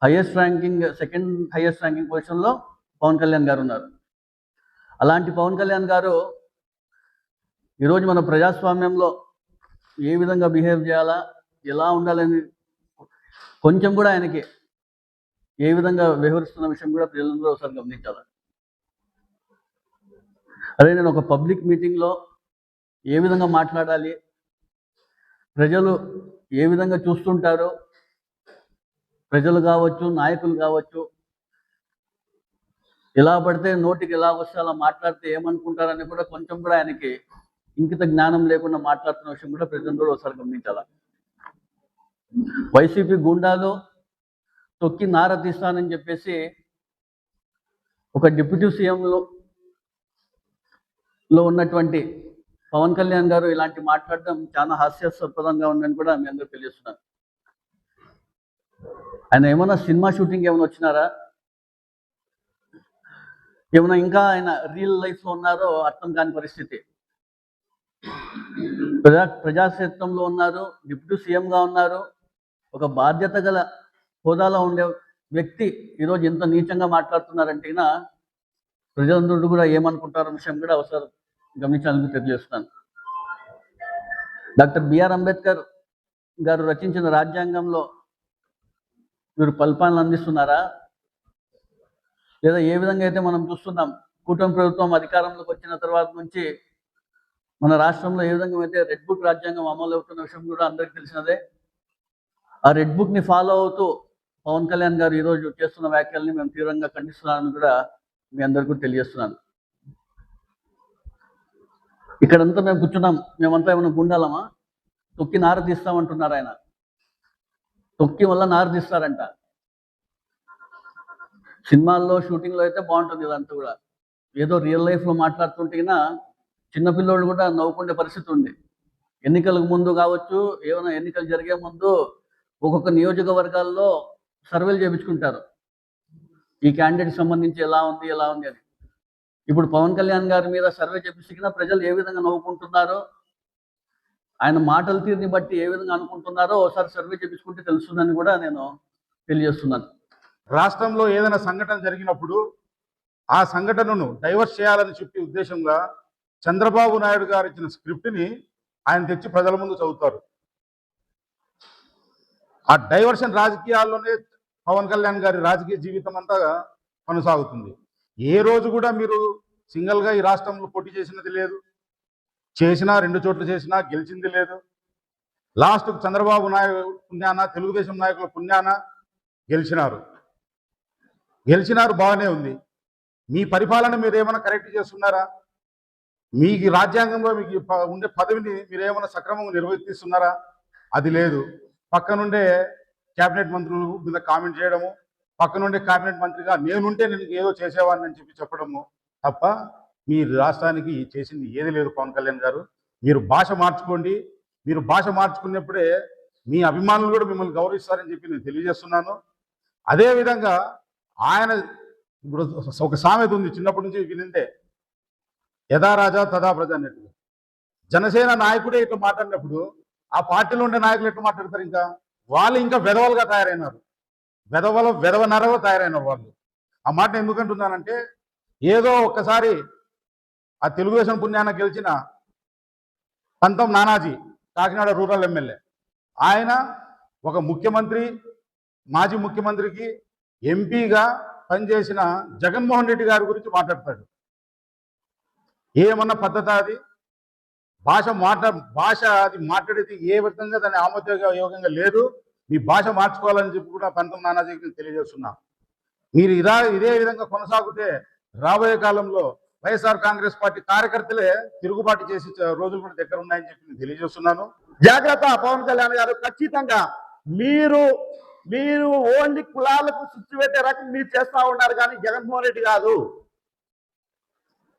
Second highest ranking పొజిషన్లో పవన్ కళ్యాణ్ గారు ఉన్నారు. అలాంటి పవన్ కళ్యాణ్ గారు ఈరోజు మన ప్రజాస్వామ్యంలో ఏ విధంగా బిహేవ్ చేయాలా, ఎలా ఉండాలని కొంచెం కూడా ఆయనకి ఏ విధంగా వ్యవహరిస్తున్న విషయం కూడా ప్రజలందరూ ఒకసారి గమనించాలి. అదే నేను ఒక పబ్లిక్ మీటింగ్లో ఏ విధంగా మాట్లాడాలి, ప్రజలు ఏ విధంగా చూస్తుంటారో, ప్రజలు కావచ్చు, నాయకులు కావచ్చు, ఎలా పడితే నోటికి ఎలా వస్తే అలా మాట్లాడితే ఏమనుకుంటారని కూడా కొంచెం కూడా ఆయనకి ఇంకిత జ్ఞానం లేకుండా మాట్లాడుతున్న విషయం కూడా ప్రజలందరూ ఒకసారి గమనించాలి. వైసీపీ గుండాలు తొక్కి నార తీస్తానని చెప్పేసి ఒక డిప్యూటీ సీఎంలో ఉన్నటువంటి పవన్ కళ్యాణ్ గారు ఇలాంటి మాట్లాడడం చాలా హాస్యాస్పదంగా ఉందని కూడా మీ అందరూ తెలియజేస్తున్నారు. ఆయన ఏమైనా సినిమా షూటింగ్ ఏమైనా వచ్చినారా, ఏమైనా ఇంకా ఆయన రియల్ లైఫ్లో ఉన్నారో అర్థం కాని పరిస్థితి. ప్రజాక్షేత్రంలో ఉన్నారు, డిప్యూటీ సీఎంగా ఉన్నారు, ఒక బాధ్యత గల హోదాలో ఉండే వ్యక్తి ఈరోజు ఎంత నీచంగా మాట్లాడుతున్నారంటే ప్రజలందరూ కూడా ఏమనుకుంటారో విషయం కూడా ఒకసారి గమనించాలని తెలియజేస్తున్నాను. డాక్టర్ బిఆర్ అంబేద్కర్ గారు రచించిన రాజ్యాంగంలో మీరు పరిపాలన అందిస్తున్నారా, లేదా ఏ విధంగా అయితే మనం చూస్తున్నాం కూటమి ప్రభుత్వం అధికారంలోకి వచ్చిన తర్వాత నుంచి మన రాష్ట్రంలో ఏ విధంగా అయితే రెడ్ బుక్ రాజ్యాంగం అమలు అవుతున్న విషయం కూడా అందరికీ తెలిసినదే. ఆ రెడ్ బుక్ని ఫాలో అవుతూ పవన్ కళ్యాణ్ గారు ఈరోజు చేస్తున్న వ్యాఖ్యల్ని మేము తీవ్రంగా ఖండిస్తున్నామని కూడా మీ అందరికీ తెలియజేస్తున్నాను. ఇక్కడంతా మేము కూర్చున్నాం, మేమంతా ఏమైనా గుండాలమా? తొక్కి నార తీస్తామంటున్నారు ఆయన. తొక్కి వల్ల నార తీస్తారంట. సినిమాల్లో షూటింగ్లో అయితే బాగుంటుంది ఇదంతా కూడా. ఏదో రియల్ లైఫ్లో మాట్లాడుతుంటేనా చిన్నపిల్లోళ్ళు కూడా నవ్వుకునే పరిస్థితి ఉంది. ఎన్నికలకు ముందు కావచ్చు, ఏమైనా ఎన్నికలు జరిగే ముందు ఒక్కొక్క నియోజకవర్గాల్లో సర్వేలు చేయించుకుంటారు, ఈ క్యాండిడేట్ సంబంధించి ఎలా ఉంది అని. ఇప్పుడు పవన్ కళ్యాణ్ గారి మీద సర్వే చేపించినా ప్రజలు ఏ విధంగా నవ్వుకుంటున్నారో, ఆయన మాటల తీరుని బట్టి ఏ విధంగా అనుకుంటున్నారో ఒకసారి సర్వే చేపించుకుంటే తెలుస్తుందని కూడా నేను తెలియజేస్తున్నాను. రాష్ట్రంలో ఏదైనా సంఘటన జరిగినప్పుడు ఆ సంఘటనను డైవర్ట్ చేయాలని చెప్పి ఉద్దేశంగా చంద్రబాబు నాయుడు గారు ఇచ్చిన స్క్రిప్ట్ని ఆయన తెచ్చి ప్రజల ముందు చదువుతారు. ఆ డైవర్షన్ రాజకీయాల్లోనే పవన్ కళ్యాణ్ గారి రాజకీయ జీవితం అంతా కొనసాగుతుంది. ఏ రోజు కూడా మీరు సింగిల్గా ఈ రాష్ట్రంలో పోటీ చేసినది లేదు, చేసినా 2 చోట్ల చేసినా గెలిచింది లేదు. లాస్ట్కు చంద్రబాబు నాయుడు పుణ్యాన, తెలుగుదేశం నాయకుల పుణ్యాన గెలిచినారు బాగానే ఉంది. మీ పరిపాలన మీరు ఏమైనా కరెక్ట్ చేస్తున్నారా? మీకు రాజ్యాంగంలో మీకు ఉండే పదవిని మీరు ఏమైనా సక్రమంగా నిర్వర్తిస్తున్నారా? అది లేదు. పక్కనుండే క్యాబినెట్ మంత్రుల మీద కామెంట్ చేయడము, పక్కనుండే క్యాబినెట్ మంత్రిగా నేనుంటే నేను ఏదో చేసేవాడిని అని చెప్పడము తప్ప మీ రాష్ట్రానికి చేసింది ఏది లేదు. పవన్ కళ్యాణ్ గారు, మీరు భాష మార్చుకోండి. మీరు భాష మార్చుకున్నప్పుడే మీ అభిమానులు కూడా మిమ్మల్ని గౌరవిస్తారని చెప్పి నేను తెలియజేస్తున్నాను. అదేవిధంగా ఆయన ఇప్పుడు ఒక సామెత ఉంది, చిన్నప్పటి నుంచి వినిందే, యథా రాజా తదా ప్రజ అన్నట్టు. జనసేన నాయకుడే ఇట్లా మాట్లాడినప్పుడు ఆ పార్టీలో ఉండే నాయకులు ఎట్లా మాట్లాడతారు? ఇంకా వాళ్ళు ఇంకా వెధవలుగా తయారైనారు, వెధవనరగా తయారైనారు వాళ్ళు. ఆ మాట ఎందుకంటున్నానంటే, ఏదో ఒక్కసారి ఆ తెలుగుదేశం పుణ్యాన గెలిచిన పంతం నానాజీ, కాకినాడ రూరల్ ఎమ్మెల్యే, ఆయన ఒక ముఖ్యమంత్రి, మాజీ ముఖ్యమంత్రికి ఎంపీగా పనిచేసిన జగన్మోహన్ రెడ్డి గారి గురించి మాట్లాడతాడు. ఏమన్నా పద్ధత అది? భాష అది మాట్లాడేది ఏ విధంగా దాన్ని ఆమోదయోగంగా లేదు. మీ భాష మార్చుకోవాలని చెప్పి కూడా పంతం నానాజీకి తెలియజేస్తున్నా. మీరు ఇదే విధంగా కొనసాగితే రాబోయే కాలంలో వైఎస్ఆర్ కాంగ్రెస్ పార్టీ కార్యకర్తలే తిరుగుబాటు చేసి రోజులు కూడా దగ్గర ఉన్నాయని చెప్పి నేను తెలియజేస్తున్నాను. జాగ్రత్త పవన్ కళ్యాణ్ గారు, ఖచ్చితంగా మీరు ఓన్లీ కులాలకు స్విచ్ పెట్టే రకం మీరు చేస్తా ఉన్నారు, కానీ జగన్మోహన్ రెడ్డి కాదు.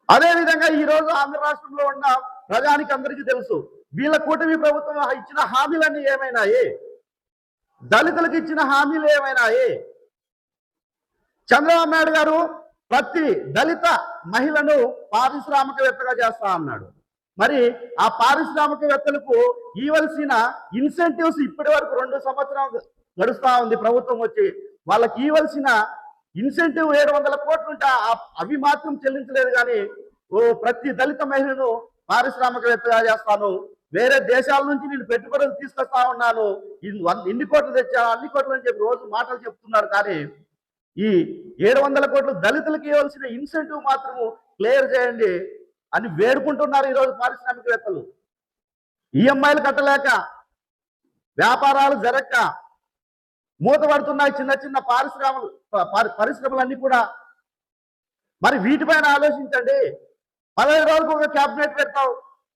అదేవిధంగా ఈ రోజు ఆంధ్ర రాష్ట్రంలో ఉన్న ప్రజానికి అందరికీ తెలుసు, వీళ్ళ కూటమి ప్రభుత్వం ఇచ్చిన హామీలన్నీ ఏమైనాయి? దళితులకు ఇచ్చిన హామీలు ఏమైనాయి? చంద్రబాబు నాయుడు గారు ప్రతి దళిత మహిళను పారిశ్రామికవేత్తగా చేస్తా అన్నాడు. మరి ఆ పారిశ్రామికవేత్తలకు ఇవ్వాల్సిన ఇన్సెంటివ్స్ ఇప్పటి వరకు 2 సంవత్సరాలు గడుస్తా ఉంది ప్రభుత్వం వచ్చి. వాళ్ళకి ఇవ్వాల్సిన ఇన్సెంటివ్ 700 కోట్లు ఉంటే అవి మాత్రం చెల్లించలేదు. కానీ ప్రతి దళిత మహిళను పారిశ్రామికవేత్తగా చేస్తాను, వేరే దేశాల నుంచి నేను పెట్టుబడులు తీసుకొస్తా ఉన్నాను, ఇన్ని కోట్లు తెచ్చాను, అన్ని కోట్లు అని చెప్పి రోజు మాటలు చెప్తున్నారు. కానీ ఈ 700 కోట్లు దళితులకు ఇవ్వాల్సిన ఇన్సెంటివ్ మాత్రము క్లియర్ చేయండి అని వేడుకుంటున్నారు ఈరోజు పారిశ్రామికవేత్తలు. ఈఎంఐలు కట్టలేక, వ్యాపారాలు జరగక మూతపడుతున్నాయి చిన్న చిన్న పరిశ్రమలన్నీ కూడా. మరి వీటిపైన ఆలోచించండి. 15 రోజులకు ఒక క్యాబినెట్ పెడతావు,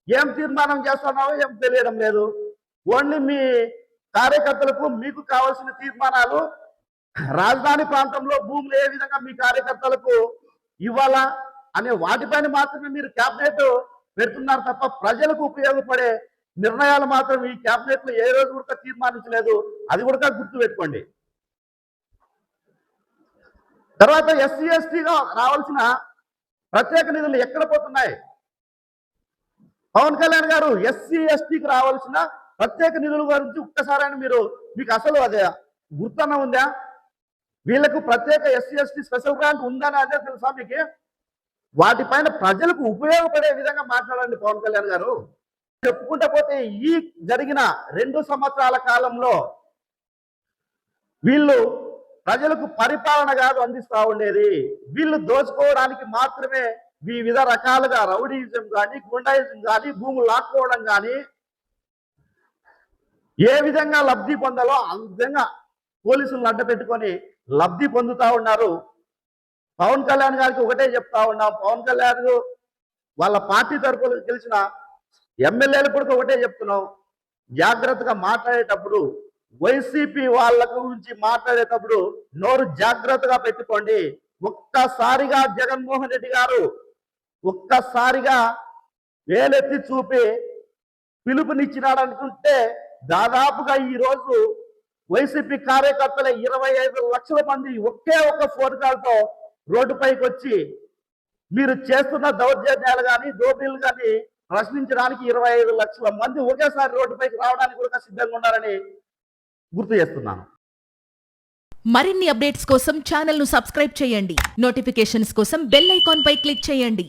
ఏం తీర్మానం చేస్తున్నావో ఏం తెలియడం లేదు. ఓన్లీ మీ కార్యకర్తలకు మీకు కావాల్సిన తీర్మానాలు, రాజధాని ప్రాంతంలో భూములు ఏ విధంగా మీ కార్యకర్తలకు ఇవ్వాలా అనే వాటిపైన మాత్రమే మీరు క్యాబినెట్ పెడుతున్నారు తప్ప ప్రజలకు ఉపయోగపడే నిర్ణయాలు మాత్రం ఈ క్యాబినెట్ లో ఏ రోజు కూడా తీర్మానించలేదు. అది కూడా గుర్తు పెట్టుకోండి. తర్వాత ఎస్సీ ఎస్టీగా రావాల్సిన ప్రత్యేక నిధులు ఎక్కడ పోతున్నాయి? పవన్ కళ్యాణ్ గారు ఎస్సీ ఎస్టీకి రావాల్సిన ప్రత్యేక నిధుల గురించి ఒక్కసారి మీకు అసలు అదే గుర్తన్న ఉందా? వీళ్ళకు ప్రత్యేక ఎస్సీ ఎస్టీ స్పెషల్ గ్రాంట్ ఉందని అదే తెలుసా మీకు? వాటిపైన ప్రజలకు ఉపయోగపడే విధంగా మాట్లాడండి పవన్ కళ్యాణ్ గారు. చెప్పుకుంటా పోతే ఈ జరిగిన 2 సంవత్సరాల కాలంలో వీళ్ళు ప్రజలకు పరిపాలన కాదు అందిస్తా ఉండేది. వీళ్ళు దోచుకోవడానికి మాత్రమే వివిధ రకాలుగా రౌడీయిజం కానీ, గుండాయిజం కానీ, భూములు లాక్కోవడం కానీ ఏ విధంగా లబ్ధి పొందాలో ఆ విధంగా పోలీసులను అడ్డ పెట్టుకొని లబ్ధి పొందుతా ఉన్నారు. పవన్ కళ్యాణ్ గారికి ఒకటే చెప్తా ఉన్నాం, పవన్ కళ్యాణ్ వాళ్ళ పార్టీ తరఫున గెలిచిన ఎమ్మెల్యేలు కూడా ఒకటే చెప్తున్నాం, జాగ్రత్తగా మాట్లాడేటప్పుడు వైసీపీ వాళ్ళ గురించి మాట్లాడేటప్పుడు నోరు జాగ్రత్తగా పెట్టుకోండి. ఒక్కసారిగా జగన్మోహన్ రెడ్డి గారు ఒక్కసారిగా వేలెత్తి చూపి పిలుపునిచ్చినాడు అనుకుంటే దాదాపుగా ఈ రోజు వైసీపీ కార్యకర్తల 25 లక్షల మంది ఒకే ఒక్క ఫోన్ కాల్తో రోడ్డుపైకి వచ్చి మీరు చేస్తున్న దౌర్జన్యాలు కానీ, దోపిడీలు కానీ ప్రశ్నించడానికి 25 లక్షల మంది ఒకేసారి రోడ్డుపైకి రావడానికి కూడా సిద్ధంగా ఉన్నారని గుర్తు చేస్తున్నాను. మరిన్ని అప్డేట్స్ కోసం ఛానల్ ను సబ్స్క్రైబ్ చేయండి. నోటిఫికేషన్స్ కోసం బెల్ ఐకాన్ పై క్లిక్ చేయండి.